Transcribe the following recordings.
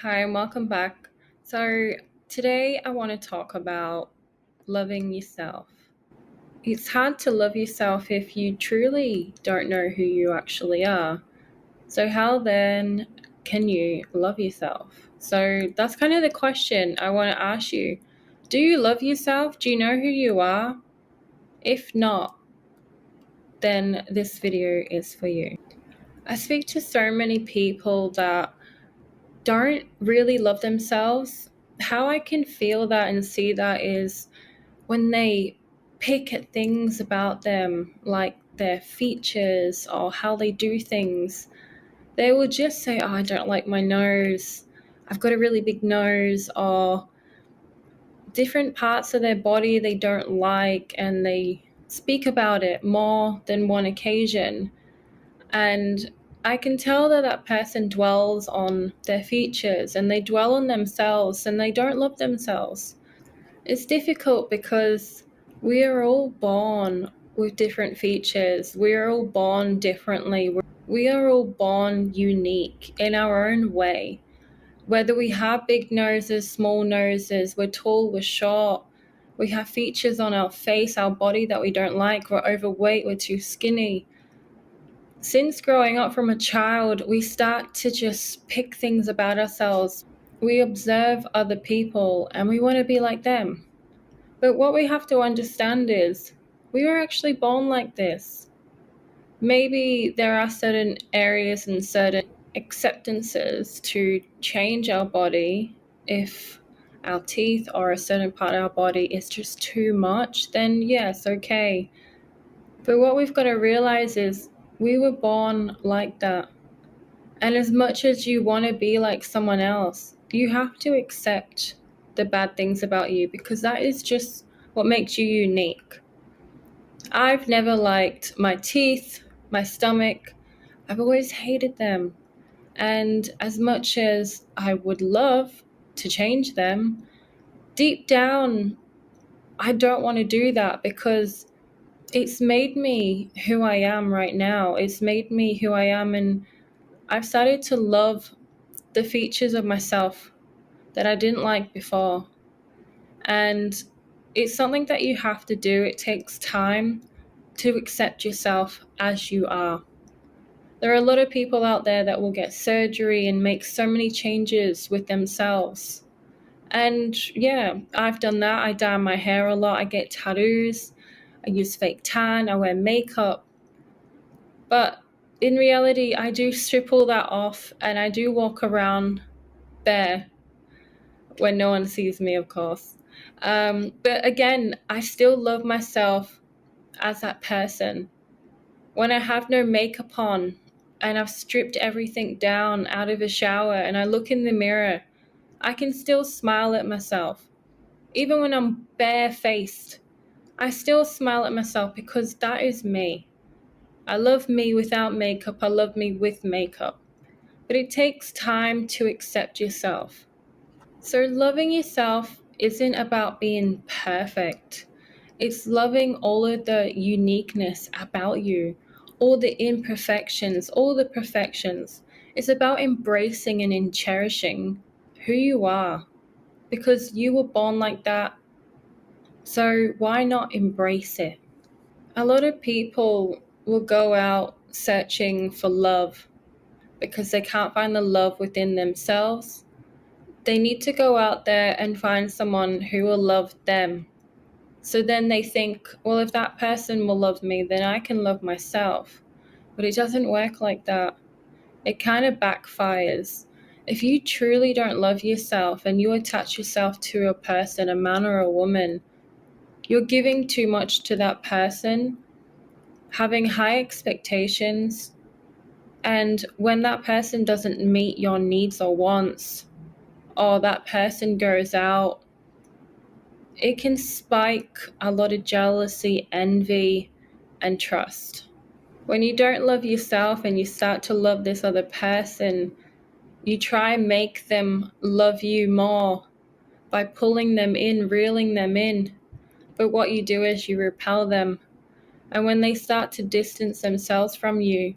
Hi, and welcome back. So, today I want to talk about loving yourself. It's hard to love yourself if you truly don't know who you actually are. So, how then can you love yourself? So, that's kind of the question I want to ask you. Do you love yourself? Do you know who you are? If not, then this video is for you. I speak to so many people that don't really love themselves. How I can feel that and see that is when they pick at things about them, like their features or how they do things. They will just say, "Oh, I don't like my nose. I've got a really big nose," or different parts of their body they don't like, and they speak about it more than one occasion. And I can tell that that person dwells on their features and they dwell on themselves and they don't love themselves. It's difficult because we are all born with different features. We are all born differently. We are all born unique in our own way. Whether we have big noses, small noses, we're tall, we're short, we have features on our face, our body that we don't like, we're overweight, we're too skinny. Since growing up from a child, we start to just pick things about ourselves. We observe other people and we want to be like them. But what we have to understand is we were actually born like this. Maybe there are certain areas and certain acceptances to change our body. If our teeth or a certain part of our body is just too much, then yes, okay. But what we've got to realize is we were born like that. And as much as you want to be like someone else, you have to accept the bad things about you because that is just what makes you unique. I've never liked my teeth, my stomach. I've always hated them. And as much as I would love to change them, deep down, I don't want to do that because it's made me who I am right now. It's made me who I am, and I've started to love the features of myself that I didn't like before. And it's something that you have to do. It takes time to accept yourself as you are. There are a lot of people out there that will get surgery and make so many changes with themselves. And yeah, I've done that. I dye my hair a lot. I get tattoos. I use fake tan. I wear makeup. But in reality, I do strip all that off and I do walk around bare when no one sees me, of course. But again, I still love myself as that person. When I have no makeup on and I've stripped everything down out of a shower and I look in the mirror, I can still smile at myself. Even when I'm barefaced, I still smile at myself because that is me. I love me without makeup. I love me with makeup. But it takes time to accept yourself. So, loving yourself isn't about being perfect. It's loving all of the uniqueness about you, all the imperfections, all the perfections. It's about embracing and in cherishing who you are because you were born like that. So, why not embrace it? A lot of people will go out searching for love because they can't find the love within themselves. They need to go out there and find someone who will love them. So then they think, well, if that person will love me, then I can love myself. But it doesn't work like that. It kind of backfires. If you truly don't love yourself and you attach yourself to a person, a man or a woman, you're giving too much to that person, having high expectations. And when that person doesn't meet your needs or wants, or that person goes out, it can spike a lot of jealousy, envy, and trust. When you don't love yourself and you start to love this other person, you try and make them love you more by pulling them in, reeling them in. But what you do is you repel them. And when they start to distance themselves from you,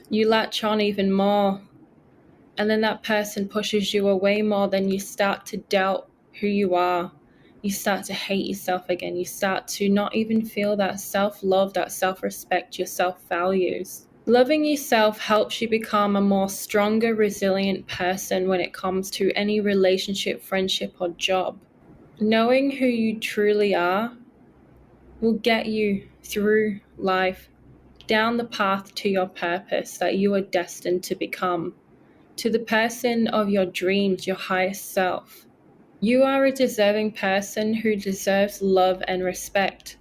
you latch on even more. and then that person pushes you away more, then you start to doubt who you are. You start to hate yourself again. You start to not even feel that self-love, that self-respect, your self-values. Loving yourself helps you become a more stronger, resilient person when it comes to any relationship, friendship, or job. Knowing who you truly are will get you through life, down the path to your purpose that you are destined to become, to the person of your dreams, your highest self. You are a deserving person who deserves love and respect.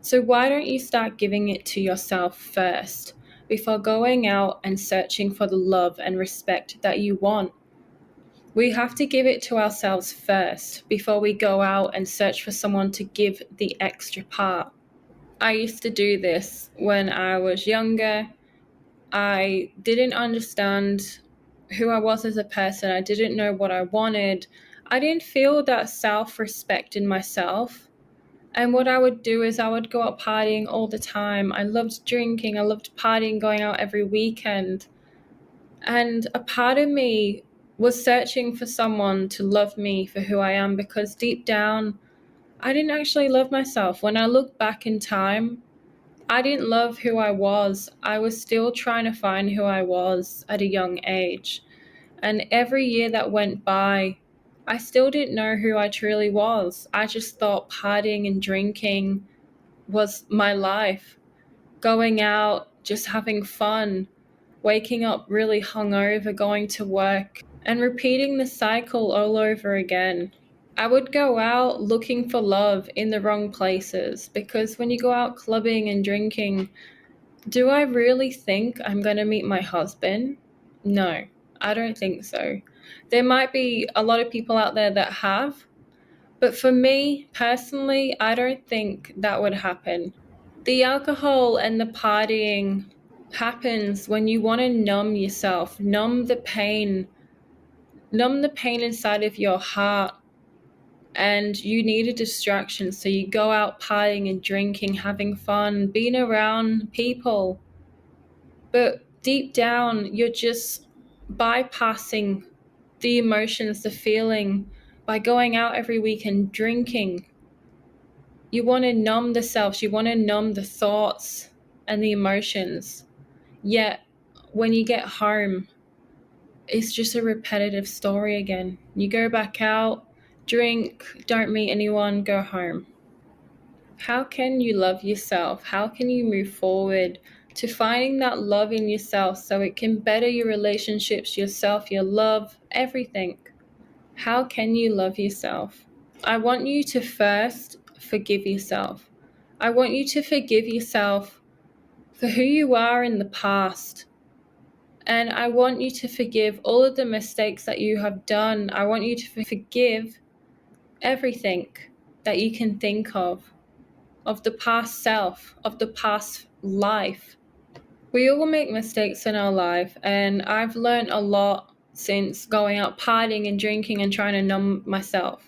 So why don't you start giving it to yourself first before going out and searching for the love and respect that you want? We have to give it to ourselves first before we go out and search for someone to give the extra part. I used to do this when I was younger. I didn't understand who I was as a person. I didn't know what I wanted. I didn't feel that self-respect in myself. And what I would do is I would go out partying all the time. I loved drinking. I loved partying, going out every weekend. And a part of me was searching for someone to love me for who I am, because deep down, I didn't actually love myself. When I look back in time, I didn't love who I was. I was still trying to find who I was at a young age. And every year that went by, I still didn't know who I truly was. I just thought partying and drinking was my life. Going out, just having fun, waking up really hungover, going to work, and repeating the cycle all over again. I would go out looking for love in the wrong places, because when you go out clubbing and drinking, do I really think I'm going to meet my husband? No, I don't think so. There might be a lot of people out there that have, but for me personally, I don't think that would happen. The alcohol and the partying happens when you want to numb yourself, numb the pain inside of your heart, and you need a distraction. So you go out partying and drinking, having fun, being around people. But deep down, you're just bypassing the emotions, the feeling by going out every week and drinking. You want to numb the self, you want to numb the thoughts and the emotions. Yet, when you get home, it's just a repetitive story again. You go back out, drink, don't meet anyone, go home. How can you love yourself? How can you move forward to finding that love in yourself so it can better your relationships, yourself, your love, everything? How can you love yourself? I want you to first forgive yourself. I want you to forgive yourself for who you are in the past. And I want you to forgive all of the mistakes that you have done. I want you to forgive everything that you can think of the past self, of the past life. We all make mistakes in our life, and I've learned a lot since going out partying and drinking and trying to numb myself.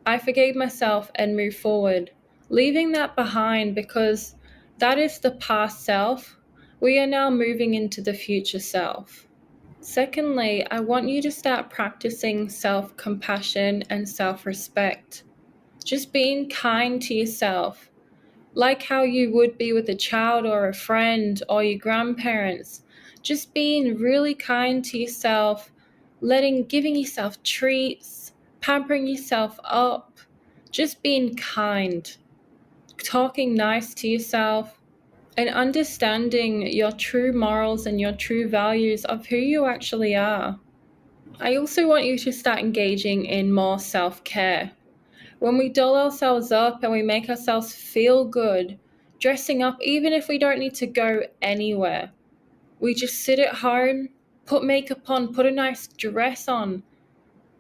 I forgave myself and moved forward, leaving that behind, because that is the past self. We are now moving into the future self. Secondly, I want you to start practicing self-compassion and self-respect. Just being kind to yourself, like how you would be with a child or a friend or your grandparents. Just being really kind to yourself, giving yourself treats, pampering yourself up, just being kind, talking nice to yourself, and understanding your true morals and your true values of who you actually are. I also want you to start engaging in more self-care. When we doll ourselves up and we make ourselves feel good, dressing up, even if we don't need to go anywhere, we just sit at home, put makeup on, put a nice dress on,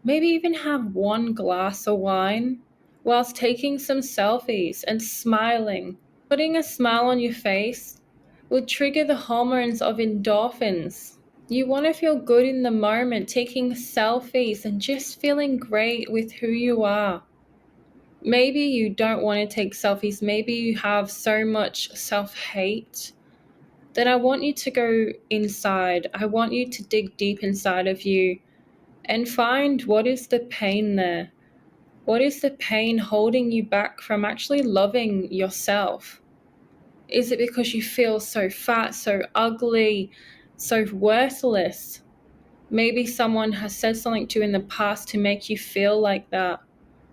maybe even have one glass of wine whilst taking some selfies and smiling. Putting a smile on your face will trigger the hormones of endorphins. You want to feel good in the moment, taking selfies and just feeling great with who you are. Maybe you don't want to take selfies. Maybe you have so much self-hate then I want you to go inside. I want you to dig deep inside of you and find what is the pain there. What is the pain holding you back from actually loving yourself? Is it because you feel so fat, so ugly, so worthless? Maybe someone has said something to you in the past to make you feel like that.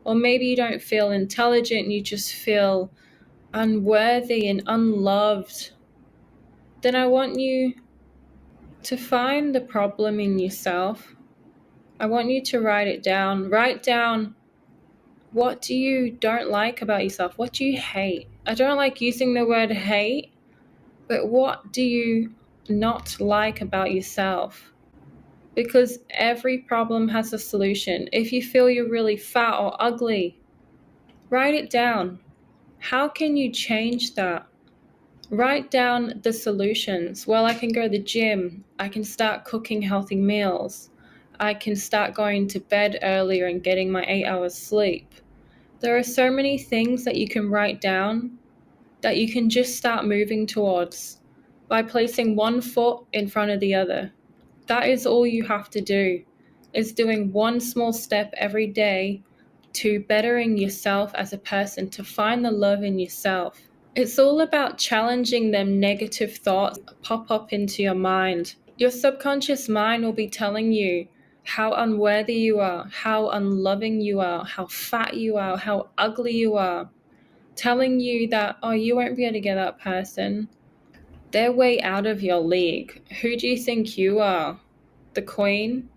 Or maybe you don't feel intelligent, you just feel unworthy and unloved. Then I want you to find the problem in yourself. I want you to write it down. Write down, what do you don't like about yourself? What do you hate? I don't like using the word hate, but what do you not like about yourself? Because every problem has a solution. If you feel you're really fat or ugly, write it down. How can you change that? Write down the solutions. Well, I can go to the gym. I can start cooking healthy meals. I can start going to bed earlier and getting my 8 hours sleep. There are so many things that you can write down that you can just start moving towards by placing one foot in front of the other. That is all you have to do, is doing one small step every day to bettering yourself as a person, to find the love in yourself. It's all about challenging them negative thoughts that pop up into your mind. Your subconscious mind will be telling you how unworthy you are, how unloving you are, how fat you are, how ugly you are. Telling you that, oh, you won't be able to get that person. They're way out of your league. Who do you think you are? The queen?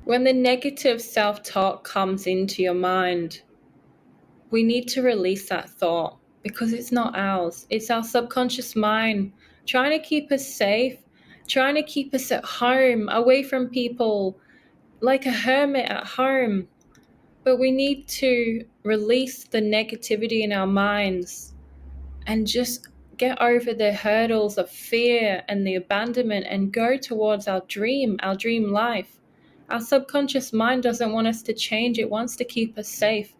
When the negative self-talk comes into your mind, we need to release that thought because it's not ours. It's our subconscious mind trying to keep us safe, trying to keep us at home, away from people, like a hermit at home. But we need to release the negativity in our minds and just get over the hurdles of fear and the abandonment and go towards our dream life. Our subconscious mind doesn't want us to change, it wants to keep us safe.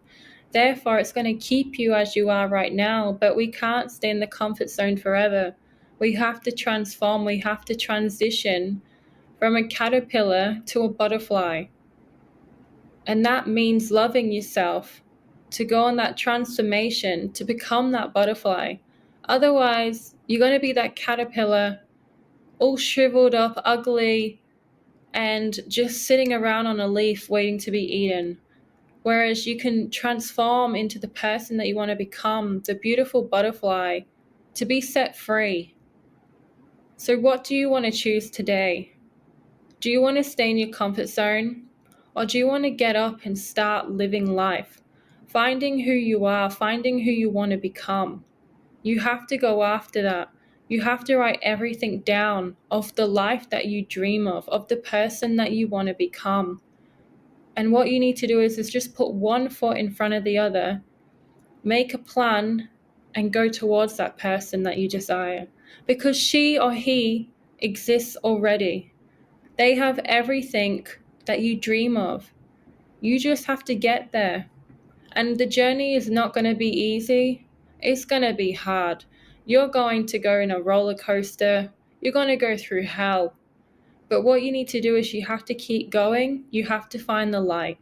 Therefore, it's going to keep you as you are right now, but we can't stay in the comfort zone forever. We have to transform, we have to transition from a caterpillar to a butterfly. And that means loving yourself, to go on that transformation, to become that butterfly. Otherwise, you're going to be that caterpillar, all shriveled up, ugly, and just sitting around on a leaf waiting to be eaten. Whereas you can transform into the person that you want to become, the beautiful butterfly, to be set free. So, what do you want to choose today? Do you want to stay in your comfort zone? Or do you want to get up and start living life? Finding who you are, finding who you want to become. You have to go after that. You have to write everything down of the life that you dream of the person that you want to become. And what you need to do is just put one foot in front of the other, make a plan, and go towards that person that you desire. Because she or he exists already. They have everything that you dream of. You just have to get there. And the journey is not going to be easy. It's going to be hard. You're going to go in a roller coaster. You're going to go through hell. But what you need to do is you have to keep going. You have to find the light.